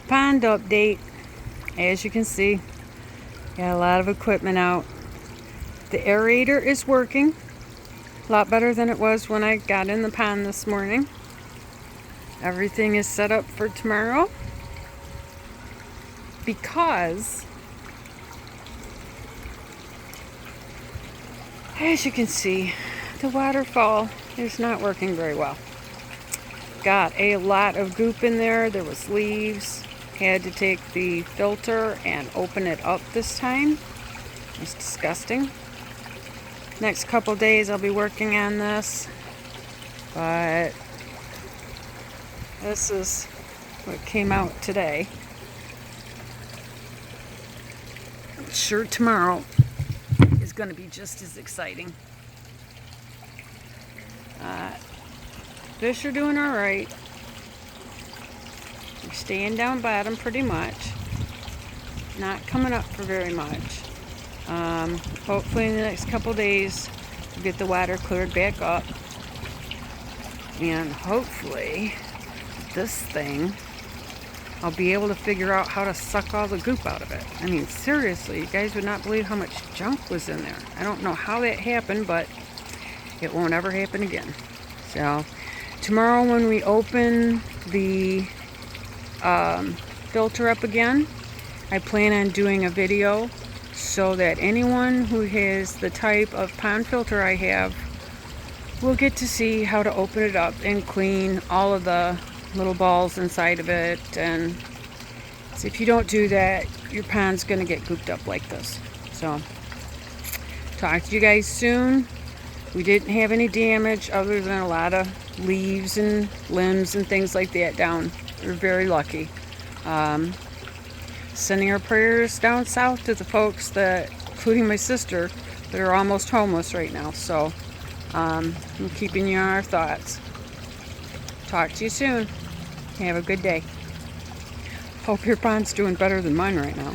Pond update. As you can see, got a lot of equipment out. The aerator is working a lot better than it was when I got in the pond this morning. Everything is set up for tomorrow because, as you can see, the waterfall is not working very well. Got a lot of goop in there. There was leaves. Had to take the filter and open it up this time. It's disgusting. Next couple days I'll be working on this, but this is what came out today. I'm sure tomorrow is going to be just as exciting. Fish are doing all right. They're staying down bottom pretty much. Not coming up for very much. Hopefully in the next couple days we'll get the water cleared back up. And hopefully this thing, I'll be able to figure out how to suck all the goop out of it. I mean, seriously, you guys would not believe how much junk was in there. I don't know how that happened, but it won't ever happen again. So tomorrow when we open the filter up again, I plan on doing a video so that anyone who has the type of pond filter I have will get to see how to open it up and clean all of the little balls inside of it. And so if you don't do that, your pond's going to get gooped up like this. So talk to you guys soon. We didn't have any damage other than a lot of leaves and limbs and things like that down. We're very lucky. Sending our prayers down south to the folks that, including my sister, that are almost homeless right now. So I'm keeping you on our thoughts. Talk to you soon. Have a good day. Hope your pond's doing better than mine right now.